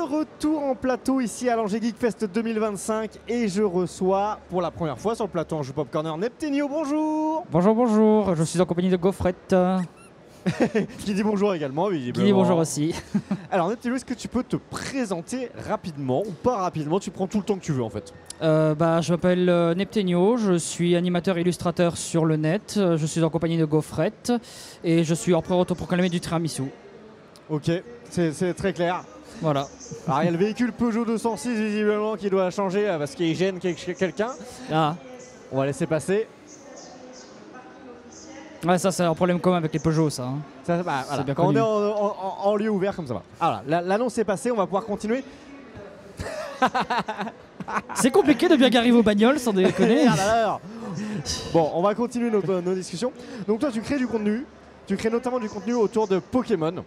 retour en plateau ici à l'Angers Geek Fest 2025 et je reçois pour la première fois sur le plateau en jeu Pop Corner Neptenio, bonjour. Bonjour, bonjour, je suis en compagnie de Gaufrette. Qui dit bonjour également, visiblement. Qui dit bonjour aussi. Alors Neptenio, est-ce que tu peux te présenter rapidement ou pas rapidement? Tu prends tout le temps que tu veux en fait. Je m'appelle Neptenio, je suis animateur et illustrateur sur le net, je suis en compagnie de Gaufrette et je suis empereur autoproclamé du tiramisu. Ok, c'est très clair. Voilà. Alors il y a le véhicule Peugeot 206 visiblement qui doit changer parce qu'il gêne quelqu'un. Ah. On va laisser passer. Ouais, ça c'est un problème commun avec les Peugeot, ça. Hein. Ça voilà. Bien Quand connu. on est en lieu ouvert comme ça va. Alors l'annonce est passée, on va pouvoir continuer. C'est compliqué de bien garer vos bagnoles sans déconner. Bon, on va continuer nos discussions. Donc toi tu crées du contenu, tu crées notamment du contenu autour de Pokémon.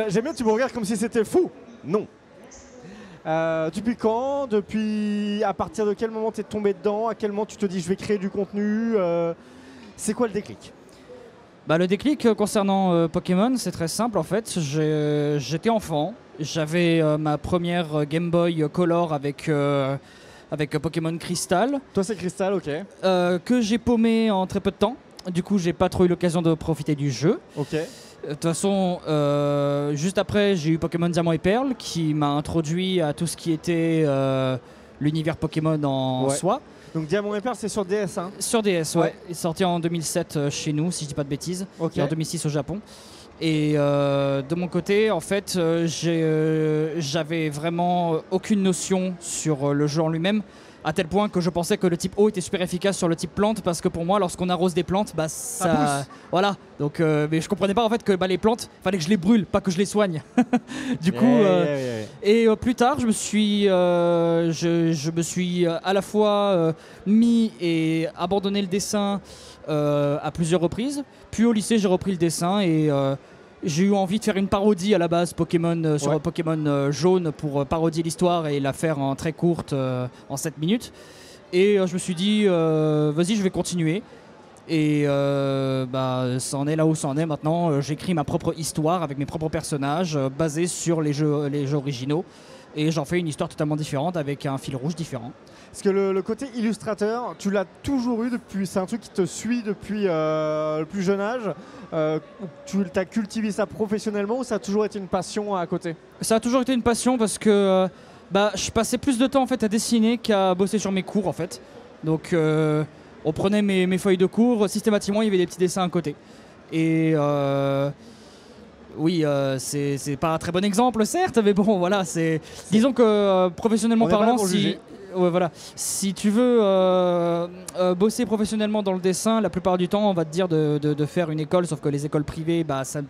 J'aime bien, tu me regardes comme si c'était fou. Non. Depuis quand? Depuis à partir de quel moment tu es tombé dedans? À quel moment tu te dis je vais créer du contenu? C'est quoi le déclic? Le déclic concernant Pokémon, c'est très simple en fait. J'étais enfant, j'avais ma première Game Boy Color avec Pokémon Crystal. Toi c'est Crystal, ok. Que j'ai paumé en très peu de temps. Du coup, j'ai pas trop eu l'occasion de profiter du jeu. Ok. De toute façon, juste après, j'ai eu Pokémon Diamant et Perle qui m'a introduit à tout ce qui était l'univers Pokémon en soi. Donc Diamant et Perle, c'est sur DS, hein? Sur DS, ouais. Il est sorti en 2007 chez nous, si je dis pas de bêtises. Ok. Et en 2006 au Japon. Et de mon côté, en fait, j'avais vraiment aucune notion sur le jeu en lui-même. À tel point que je pensais que le type eau était super efficace sur le type plante, parce que pour moi, lorsqu'on arrose des plantes, ça pousse. Voilà. Donc, mais je comprenais pas en fait que les plantes, fallait que je les brûle, pas que je les soigne. Du coup, et plus tard, je me suis à la fois mis et abandonné le dessin à plusieurs reprises. Puis au lycée, j'ai repris le dessin et j'ai eu envie de faire une parodie à la base Pokémon sur Pokémon jaune pour parodier l'histoire et la faire en très courte en 7 minutes. Et je me suis dit, vas-y, je vais continuer. Et ça en est là où ça en est maintenant. J'écris ma propre histoire avec mes propres personnages basés sur les jeux originaux. Et j'en fais une histoire totalement différente avec un fil rouge différent. Parce que le côté illustrateur, tu l'as toujours eu depuis, c'est un truc qui te suit depuis le plus jeune âge. Tu as cultivé ça professionnellement ou ça a toujours été une passion à côté? Ça a toujours été une passion parce que je passais plus de temps en fait à dessiner qu'à bosser sur mes cours en fait. Donc on prenait mes feuilles de cours, systématiquement il y avait des petits dessins à côté. Et oui, c'est pas un très bon exemple certes, mais bon voilà, disons que professionnellement parlant, si tu veux bosser professionnellement dans le dessin, la plupart du temps on va te dire de faire une école, sauf que les écoles privées,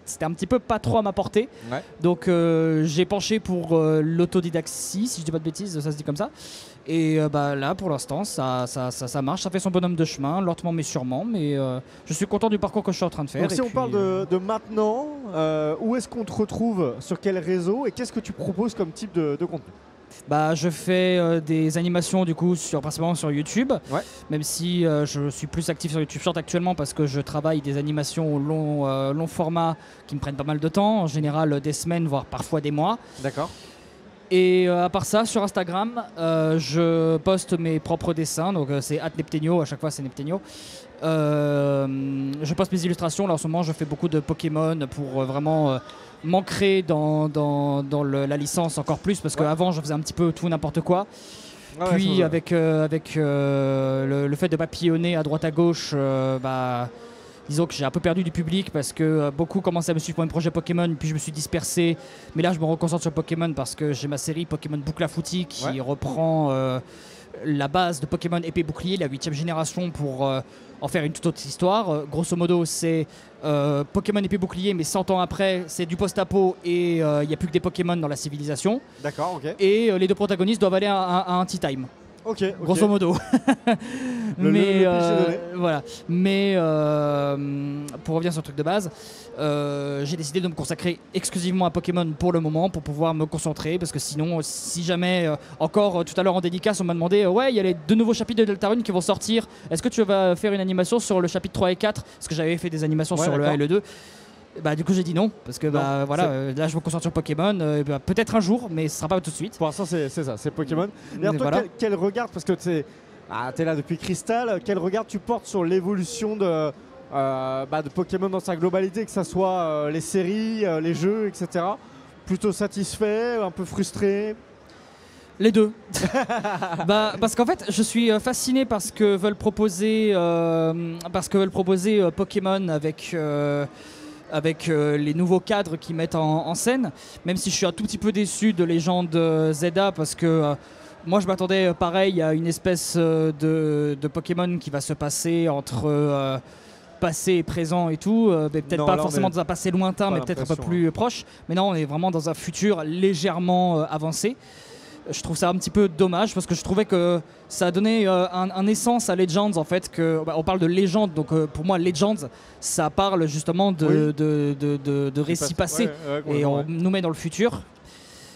c'était un petit peu pas trop à ma portée. Ouais. Donc j'ai penché pour l'autodidactie, si je dis pas de bêtises, ça se dit comme ça. Et là pour l'instant ça marche, ça fait son bonhomme de chemin, lentement mais sûrement, mais je suis content du parcours que je suis en train de faire. Donc si on parle de maintenant, où est-ce qu'on te retrouve, sur quel réseau et qu'est-ce que tu proposes comme type de contenu? Je fais des animations du coup principalement sur YouTube, même si je suis plus actif sur YouTube Short actuellement parce que je travaille des animations au long format qui me prennent pas mal de temps, en général des semaines voire parfois des mois. D'accord. Et à part ça, sur Instagram, je poste mes propres dessins, donc c'est @Neptenio, à chaque fois c'est Neptenio. Je poste mes illustrations, là en ce moment je fais beaucoup de Pokémon pour vraiment m'ancrer dans la licence encore plus, parce qu'avant je faisais un petit peu tout n'importe quoi. Puis avec le fait de papillonner à droite à gauche, disons que j'ai un peu perdu du public parce que beaucoup commençaient à me suivre pour mes projets Pokémon, puis je me suis dispersé. Mais là, je me reconcentre sur Pokémon parce que j'ai ma série Pokémon Boucle à Footy qui reprend la base de Pokémon épée bouclier, la 8e génération, pour en faire une toute autre histoire. Grosso modo, c'est Pokémon épée bouclier, mais 100 ans après, c'est du post-apo et il n'y a plus que des Pokémon dans la civilisation. D'accord, ok. Et les deux protagonistes doivent aller à un tea time. Ok. Grosso modo. Mais voilà. Mais pour revenir sur le truc de base, j'ai décidé de me consacrer exclusivement à Pokémon pour le moment, pour pouvoir me concentrer, parce que sinon, si jamais encore tout à l'heure en dédicace, on m'a demandé ouais, il y a les 2 nouveaux chapitres de Deltarune qui vont sortir. Est-ce que tu vas faire une animation sur le chapitre 3 et 4? Parce que j'avais fait des animations sur le 1 et le 2. Bah du coup j'ai dit non parce que bah voilà là je me concentre sur Pokémon, bah, peut-être un jour mais ce sera pas tout de suite. Pour l'instant c'est ça, c'est Pokémon. D'ailleurs toi voilà. quel regard, parce que t'es là depuis Crystal, quel regard tu portes sur l'évolution de Pokémon dans sa globalité, que ce soit les séries, les jeux, etc. Plutôt satisfait, un peu frustré? Les deux. Parce qu'en fait, je suis fasciné par ce que veulent proposer, Pokémon avec les nouveaux cadres qu'ils mettent en scène. Même si je suis un tout petit peu déçu de Légende Zelda, parce que moi je m'attendais pareil à une espèce de Pokémon qui va se passer entre passé et présent et tout, mais peut-être pas forcément dans un passé lointain, mais peut-être un peu plus proche. Mais non, on est vraiment dans un futur légèrement avancé. Je trouve ça un petit peu dommage parce que je trouvais que ça a donné un essence à Legends en fait. On parle de légende, donc pour moi Legends ça parle justement de récits passés et on nous met dans le futur.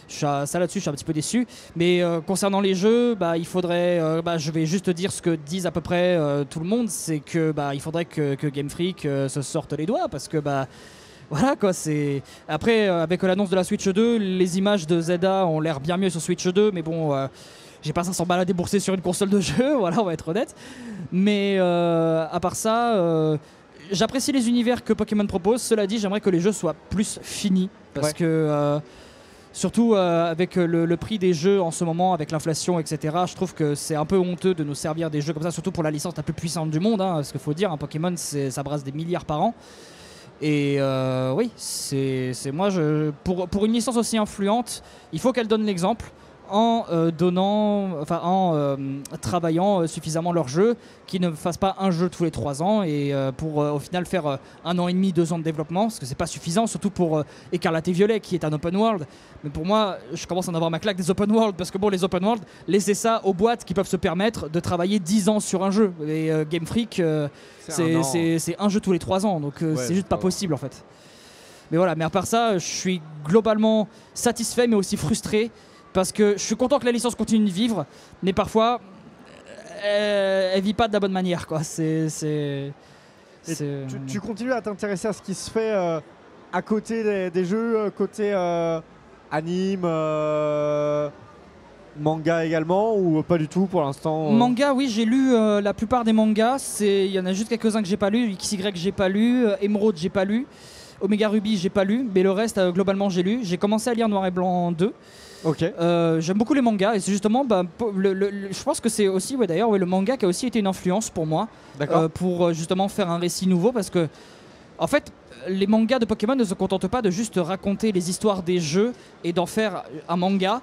Ça là-dessus je suis un petit peu déçu, mais concernant les jeux, il faudrait, je vais juste dire ce que disent à peu près tout le monde, c'est que il faudrait que Game Freak se sorte les doigts parce que voilà quoi, c'est... Après, avec l'annonce de la Switch 2, les images de Zelda ont l'air bien mieux sur Switch 2, mais bon, j'ai pas 500 balles à débourser sur une console de jeu, voilà, on va être honnête. Mais à part ça, j'apprécie les univers que Pokémon propose. Cela dit, j'aimerais que les jeux soient plus finis, parce que... surtout avec le prix des jeux en ce moment, avec l'inflation, etc. Je trouve que c'est un peu honteux de nous servir des jeux comme ça, surtout pour la licence la plus puissante du monde, hein, ce qu'il faut dire, Pokémon, ça brasse des milliards par an. Et oui, c'est moi, pour une licence aussi influente, il faut qu'elle donne l'exemple en travaillant suffisamment leur jeu, qu'ils ne fassent pas un jeu tous les 3 ans et pour au final faire 1 an et demi, 2 ans de développement, parce que c'est pas suffisant, surtout pour Écarlate et Violet qui est un open world. Mais pour moi, je commence à en avoir ma claque des open world, parce que bon, les open world, laissez ça aux boîtes qui peuvent se permettre de travailler 10 ans sur un jeu. Et Game Freak, c'est un jeu tous les 3 ans, donc c'est juste pas possible en fait. Mais voilà, mais à part ça, je suis globalement satisfait mais aussi frustré. Parce que je suis content que la licence continue de vivre, mais parfois, elle vit pas de la bonne manière, quoi. Tu continues à t'intéresser à ce qui se fait à côté des jeux, côté anime, manga également, ou pas du tout pour l'instant Manga, oui, j'ai lu la plupart des mangas. Il y en a juste quelques-uns que j'ai pas lu. XY j'ai pas lu, Emerald j'ai pas lu, Omega Ruby j'ai pas lu, mais le reste globalement j'ai lu. J'ai commencé à lire Noir et Blanc 2. Okay. J'aime beaucoup les mangas et c'est justement je pense que c'est aussi le manga qui a aussi été une influence pour moi pour justement faire un récit nouveau, parce que en fait les mangas de Pokémon ne se contentent pas de juste raconter les histoires des jeux et d'en faire un manga.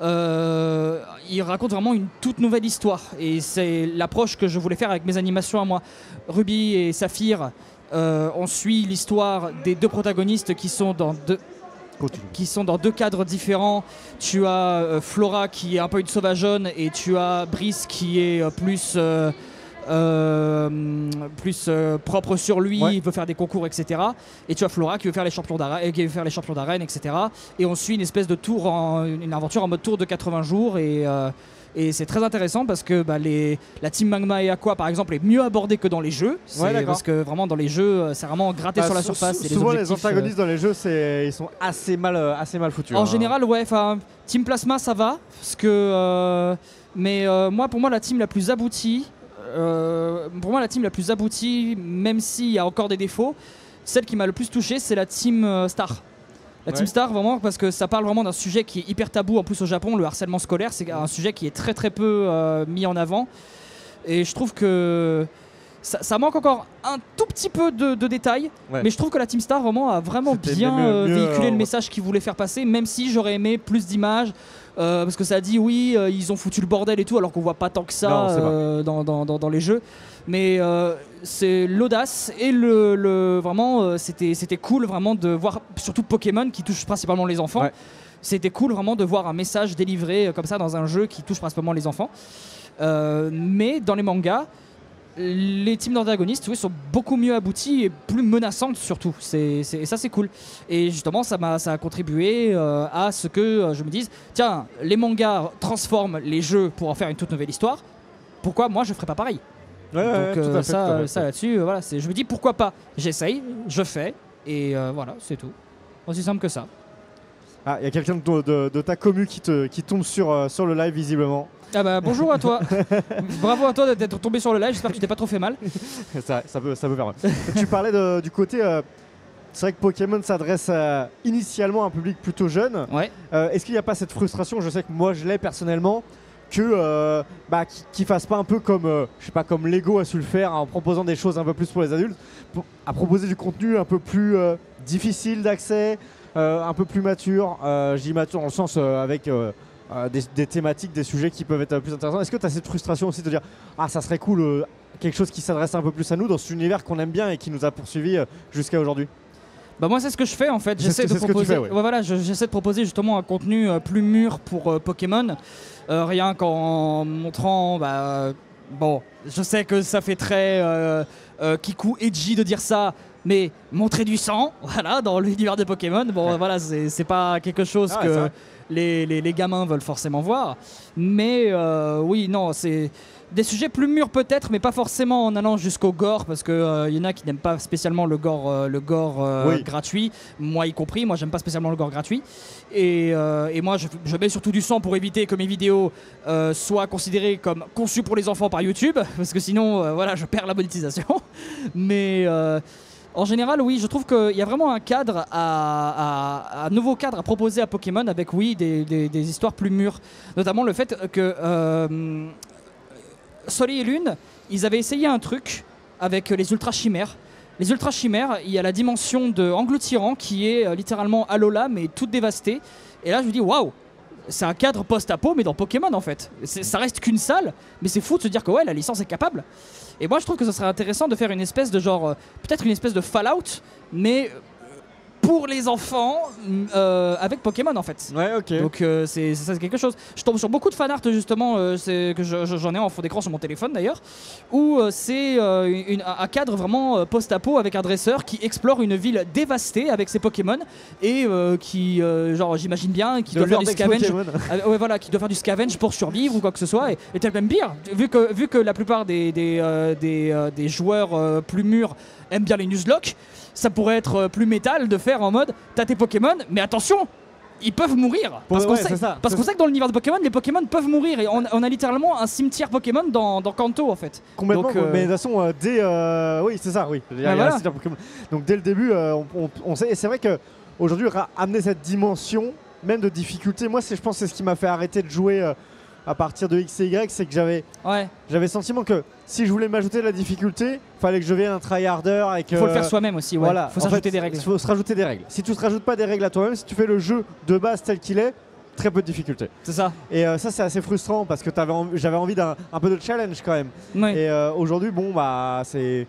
Ils racontent vraiment une toute nouvelle histoire et c'est l'approche que je voulais faire avec mes animations à moi. Ruby et Saphir, on suit l'histoire des 2 protagonistes qui sont dans 2 cadres différents. Tu as Flora qui est un peu une sauvageonne et tu as Brice qui est plus propre sur lui, il veut faire des concours, etc. Et tu as Flora qui veut faire les champions d'arène, etc. Et on suit une espèce de une aventure en mode tour de 80 jours et c'est très intéressant parce que la team Magma et Aqua par exemple est mieux abordée que dans les jeux. Parce que vraiment dans les jeux c'est vraiment gratté sur la surface. Souvent les antagonistes dans les jeux ils sont assez mal foutus. En général Team Plasma ça va parce que pour moi la team la plus aboutie, même s'il y a encore des défauts, celle qui m'a le plus touché c'est la team Star. La Team Star, vraiment, parce que ça parle vraiment d'un sujet qui est hyper tabou. En plus, au Japon, le harcèlement scolaire, c'est un sujet qui est très très peu mis en avant. Et je trouve que ça manque encore un tout petit peu de détails. Mais je trouve que la Team Star, vraiment, a vraiment bien véhiculé le message qu'il voulait faire passer, même si j'aurais aimé plus d'images. Parce que ça dit, ils ont foutu le bordel et tout, alors qu'on voit pas tant que ça dans les jeux. Mais c'est l'audace et vraiment c'était cool vraiment de voir, surtout Pokémon qui touche principalement les enfants. C'était cool vraiment de voir un message délivré comme ça dans un jeu qui touche principalement les enfants. Mais dans les mangas, les teams d'antagonistes sont beaucoup mieux aboutis et plus menaçantes surtout. Et ça c'est cool. Et justement ça a contribué à ce que je me dise, tiens, les mangas transforment les jeux pour en faire une toute nouvelle histoire. Pourquoi moi je ferais pas pareil? Donc ça là-dessus, je me dis pourquoi pas. J'essaye, je fais, Et voilà, c'est tout. Aussi simple que ça. Ah, il y a quelqu'un de ta commu qui tombe sur le live visiblement. Ah bah bonjour à toi. Bravo à toi d'être tombé sur le live, j'espère que tu t'es pas trop fait mal. ça peut faire mal. Tu parlais du côté... c'est vrai que Pokémon s'adresse initialement à un public plutôt jeune. Ouais. Est-ce qu'il n'y a pas cette frustration? Je sais que moi je l'ai personnellement, que qu'ils fassent pas un peu comme je sais pas, comme Lego a su le faire en proposant des choses un peu plus pour les adultes, à proposer du contenu un peu plus difficile d'accès, un peu plus mature. Je dis mature dans le sens avec des thématiques, des sujets qui peuvent être plus intéressants. Est-ce que tu as cette frustration aussi de dire ah ça serait cool quelque chose qui s'adresse un peu plus à nous dans cet univers qu'on aime bien et qui nous a poursuivis jusqu'à aujourd'hui? Bah moi c'est ce que je fais en fait, j'essaie de proposer, j'essaie de proposer justement un contenu plus mûr pour Pokémon, rien qu'en montrant, bon, je sais que ça fait très kikou edgy de dire ça, mais montrer du sang, voilà, dans l'univers de Pokémon, bon voilà, c'est pas quelque chose que les gamins veulent forcément voir, mais oui, non, c'est des sujets plus mûrs peut-être, mais pas forcément en allant jusqu'au gore, parce qu'il y en a qui n'aiment pas spécialement le gore gratuit, moi y compris, moi j'aime pas spécialement le gore gratuit, et moi je mets surtout du sang pour éviter que mes vidéos soient considérées comme conçues pour les enfants par YouTube, parce que sinon voilà, je perds la monétisation, mais... en général, oui, je trouve qu'il y a vraiment un cadre, un nouveau cadre à proposer à Pokémon avec, oui, des histoires plus mûres. Notamment le fait que Soleil et Lune, ils avaient essayé un truc avec les Ultra Chimères. Les Ultra Chimères, il y a la dimension de Engloutirant qui est littéralement Alola, mais toute dévastée. Et là, je me dis, waouh! C'est un cadre post-apo, mais dans Pokémon en fait. Ça reste qu'une salle, mais c'est fou de se dire que ouais, la licence est capable. Et moi je trouve que ce serait intéressant de faire une espèce de genre, peut-être une espèce de Fallout, mais pour les enfants avec Pokémon en fait. Ouais, ok. Donc c'est quelque chose. Je tombe sur beaucoup de fanart justement, que j'en ai en fond d'écran sur mon téléphone d'ailleurs, où c'est un cadre vraiment post-apo avec un dresseur qui explore une ville dévastée avec ses Pokémon et qui, genre j'imagine bien, qui doit faire du scavenge. Ouais, voilà, qui doit faire du scavenge pour survivre ou quoi que ce soit. Et peut-être même pire, vu que la plupart des joueurs plus mûrs aiment bien les nuzlocke, ça pourrait être plus métal de faire en mode t'as tes Pokémon, mais attention, ils peuvent mourir. Parce qu'on sait que dans l'univers de Pokémon, les Pokémon peuvent mourir. Et on a littéralement un cimetière Pokémon dans Kanto en fait. Complètement, donc, mais de toute façon, oui, c'est ça, oui. Voilà. Donc dès le début, on sait. Et c'est vrai qu'aujourd'hui, amener cette dimension, même de difficulté, moi, je pense que c'est ce qui m'a fait arrêter de jouer à partir de X et Y, c'est que j'avais le sentiment que si je voulais m'ajouter de la difficulté, fallait que je devienne un tryharder. Il faut le faire soi-même aussi, ouais. Voilà, faut s'ajouter des règles. Il faut se rajouter des règles. Si tu ne te rajoutes pas des règles à toi-même, si tu fais le jeu de base tel qu'il est, très peu de difficulté. C'est ça. Et ça, c'est assez frustrant parce que j'avais envie d'un peu de challenge quand même. Ouais. Et aujourd'hui, bon, bah, c'est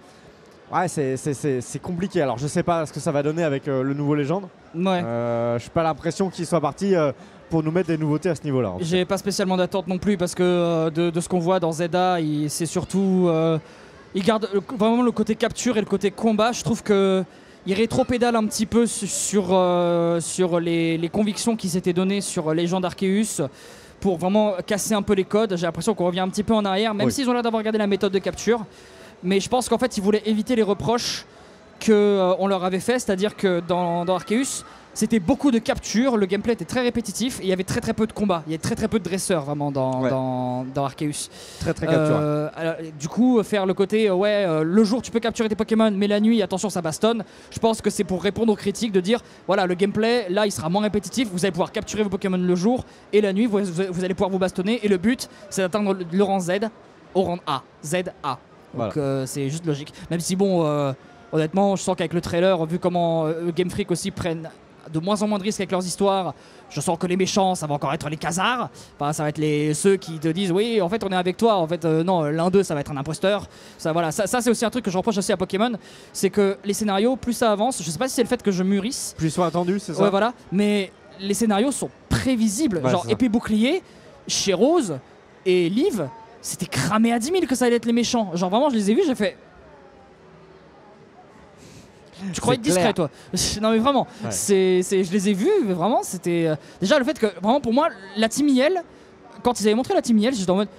compliqué. Alors, je sais pas ce que ça va donner avec le nouveau Légende. Ouais. Je n'ai pas l'impression qu'il soit parti pour nous mettre des nouveautés à ce niveau-là. J'ai pas spécialement d'attente non plus parce que de ce qu'on voit dans Zelda, c'est surtout... il garde vraiment le côté capture et le côté combat. Je trouve que il rétro-pédale un petit peu sur les convictions qui s'étaient données sur Légende Arceus pour vraiment casser un peu les codes. J'ai l'impression qu'on revient un petit peu en arrière, même s'ils ont l'air d'avoir gardé la méthode de capture. Mais je pense qu'en fait, ils voulaient éviter les reproches qu'on leur avait fait, c'est-à-dire que dans Arceus, c'était beaucoup de capture, le gameplay était très répétitif et il y avait très très peu de combats. Il y avait très très peu de dresseurs vraiment dans Arceus. Très très capture. Alors, du coup, faire le côté le jour tu peux capturer tes Pokémon, mais la nuit attention ça bastonne. Je pense que c'est pour répondre aux critiques de dire voilà, le gameplay là il sera moins répétitif, vous allez pouvoir capturer vos Pokémon le jour et la nuit vous allez pouvoir vous bastonner et le but c'est d'atteindre le rang Z au rang A. Z A. Donc c'est juste logique. Même si bon, honnêtement, je sens qu'avec le trailer, vu comment Game Freak aussi prennent de moins en moins de risques avec leurs histoires, je sens que les méchants, ça va encore être les Khazars. Enfin, ça va être ceux qui te disent oui, en fait, on est avec toi. En fait, non, l'un d'eux, ça va être un imposteur. Ça, voilà, ça c'est aussi un truc que je reproche aussi à Pokémon, c'est que les scénarios, plus ça avance, je sais pas si c'est le fait que je mûrisse. Plus ils sont attendus, c'est ça. Ouais, voilà. Mais les scénarios sont prévisibles. Ouais, genre épée bouclier, chez Rose et Liv, c'était cramé à 10 000 que ça allait être les méchants. Genre vraiment, je les ai vus, j'ai fait. Tu crois être discret, toi? Non mais vraiment, je les ai vus, mais vraiment c'était... déjà le fait que, vraiment pour moi, la Team Yell, quand ils avaient montré la Team Yell, j'étais en mode...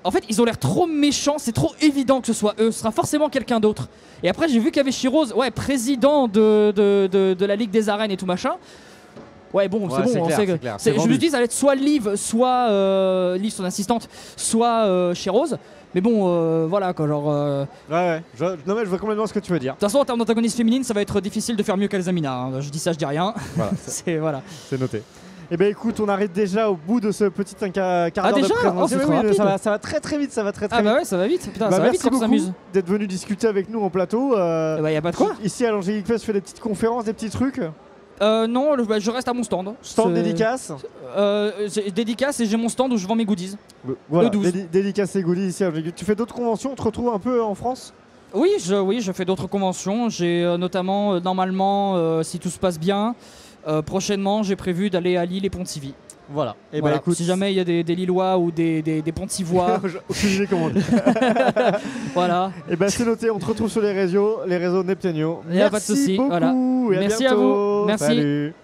En fait, ils ont l'air trop méchants, c'est trop évident que ce soit eux, ce sera forcément quelqu'un d'autre. Et après, j'ai vu qu'il y avait Shiroz, ouais, président de la Ligue des Arènes et tout machin. Ouais, bon, c'est bon, on sait que. Je me dis, ça allait être soit Liv, soit Liv, son assistante, soit Shiroz. Mais bon, voilà quoi, genre. Ouais, non, mais je vois complètement ce que tu veux dire. De toute façon, en termes d'antagonisme féminine, ça va être difficile de faire mieux qu'Elzamina. Hein. Je dis ça, je dis rien. Voilà, voilà. C'est noté. Eh bien écoute, on arrive déjà au bout de ce petit quart d'heure de présentation. Ça va très très vite, ça va très très vite. Ah bah ouais, ça va vite. Putain, ça va vite merci quand on s'amuse. beaucoup d'être venu discuter avec nous en plateau. Bah y a pas de quoi. Ici à l'Angélique Fest, je fais des petites conférences, des petits trucs. Non, je reste à mon stand. Stand dédicace. Dédicace et j'ai mon stand où je vends mes goodies. Voilà, le 12. Dédicace et goodies ici à l'Angélique. Tu fais d'autres conventions, on te retrouve un peu en France? Oui, je fais d'autres conventions. J'ai notamment, normalement, si tout se passe bien, prochainement, j'ai prévu d'aller à Lille et Pontivy. Voilà. Et voilà. bah écoute, si jamais il y a des Lillois ou des Pontivois. aucune idée comment on dit. Voilà. Et bah c'est noté, on te retrouve sur les réseaux Neptunio. Il n'y a pas de souci. Beaucoup, voilà. et Merci à vous. Merci. Salut.